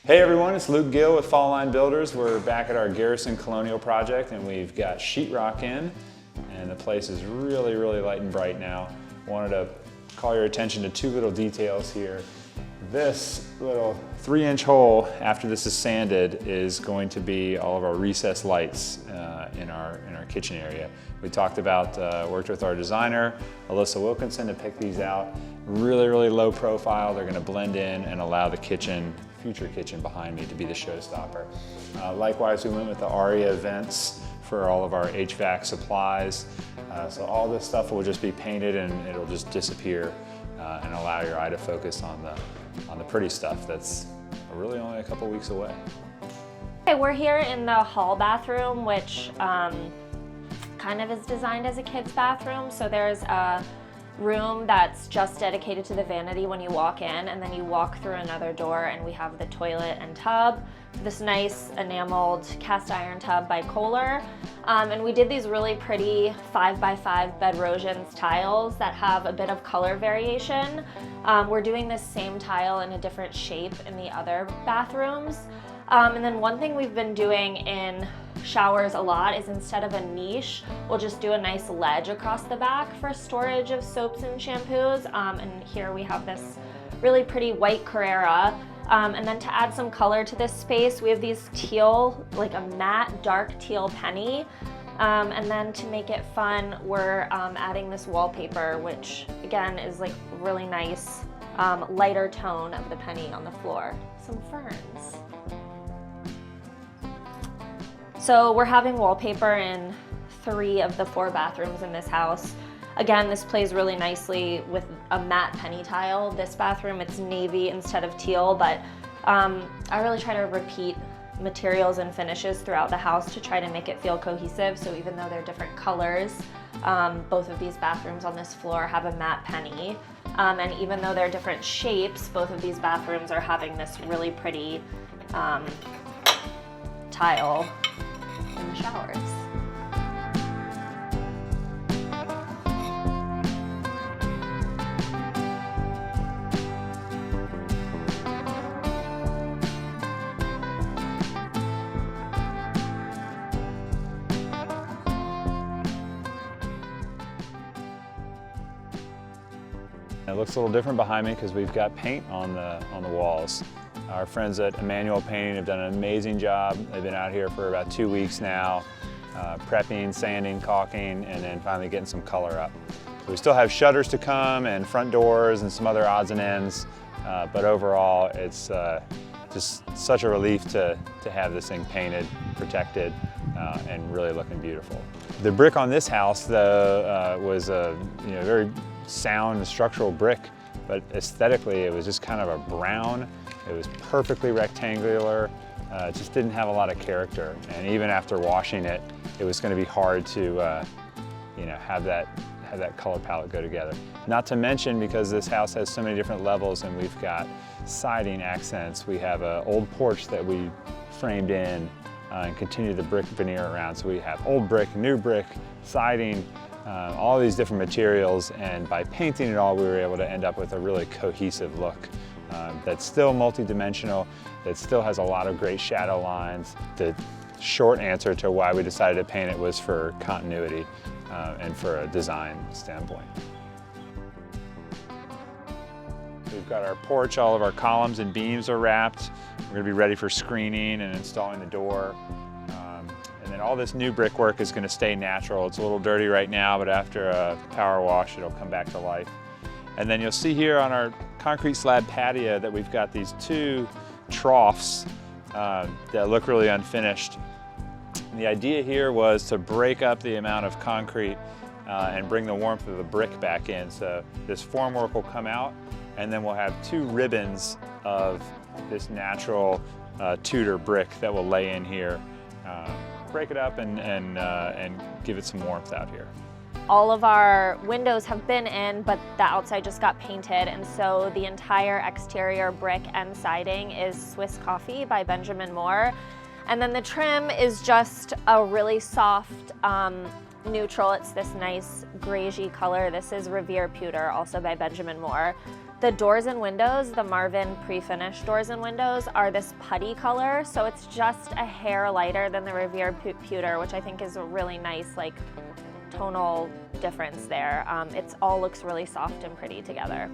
Hey everyone, it's Luke Gill with Fall Line Builders. We're back at our Garrison Colonial project and we've got sheetrock in and the place is really light and bright now. Wanted to call your attention to two little details here. This little 3-inch hole, after this is sanded, is going to be all of our recessed lights in our kitchen area. We talked about, worked with our designer, Alyssa Wilkinson, to pick these out. Really low profile. They're going to blend in and allow the future kitchen behind me to be the showstopper. Likewise, we went with the Aria vents for all of our HVAC supplies. So all this stuff will just be painted and it'll just disappear and allow your eye to focus on the pretty stuff that's really only a couple weeks away. Okay, we're here in the hall bathroom, which kind of is designed as a kid's bathroom. So there's a room that's just dedicated to the vanity when you walk in, and then you walk through another door and we have the toilet and tub. This nice enameled cast iron tub by Kohler. And we did these really pretty 5x5 Bedrosians tiles that have a bit of color variation. We're doing this same tile in a different shape in the other bathrooms. And then one thing we've been doing in showers a lot is, instead of a niche, we'll just do a nice ledge across the back for storage of soaps and shampoos. And here we have this really pretty white Carrera. And then to add some color to this space, we have these teal, like a matte dark teal penny. And then to make it fun, we're adding this wallpaper, which again is like really nice lighter tone of the penny on the floor. Some ferns. So we're having wallpaper in 3 of the 4 bathrooms in this house. Again, this plays really nicely with a matte penny tile. This bathroom, it's navy instead of teal, but I really try to repeat materials and finishes throughout the house to try to make it feel cohesive. So even though they're different colors, both of these bathrooms on this floor have a matte penny. And even though they're different shapes, both of these bathrooms are having this really pretty tile in the showers. It looks a little different behind me because we've got paint on the walls. Our friends at Emmanuel Painting have done an amazing job. They've been out here for about 2 weeks now, prepping, sanding, caulking, and then finally getting some color up. We still have shutters to come and front doors and some other odds and ends, but overall it's just such a relief to have this thing painted, protected, and really looking beautiful. The brick on this house, though, was a very sound structural brick, but aesthetically it was just kind of a brown. It was perfectly rectangular, it just didn't have a lot of character. And even after washing it, it was going to be hard to have that color palette go together. Not to mention, because this house has so many different levels and we've got siding accents, we have an old porch that we framed in and continued the brick veneer around. So we have old brick, new brick, siding, all these different materials, and by painting it all we were able to end up with a really cohesive look that's still multi-dimensional, that still has a lot of great shadow lines. The short answer to why we decided to paint it was for continuity and for a design standpoint. We've got our porch, all of our columns and beams are wrapped. We're going to be ready for screening and installing the door. And then all this new brickwork is going to stay natural. It's a little dirty right now, but after a power wash, it'll come back to life. And then you'll see here on our concrete slab patio that we've got these 2 troughs that look really unfinished. And the idea here was to break up the amount of concrete and bring the warmth of the brick back in. So this formwork will come out, and then we'll have 2 ribbons of this natural Tudor brick that will lay in here. Break it up and give it some warmth out here. All of our windows have been in, but the outside just got painted, and so the entire exterior brick and siding is Swiss Coffee by Benjamin Moore. And then the trim is just a really soft neutral. It's this nice greigey color. This is Revere Pewter, also by Benjamin Moore. The doors and windows, the Marvin pre-finished doors and windows, are this putty color, so it's just a hair lighter than the Revere pewter, which I think is a really nice like tonal difference there. It all looks really soft and pretty together.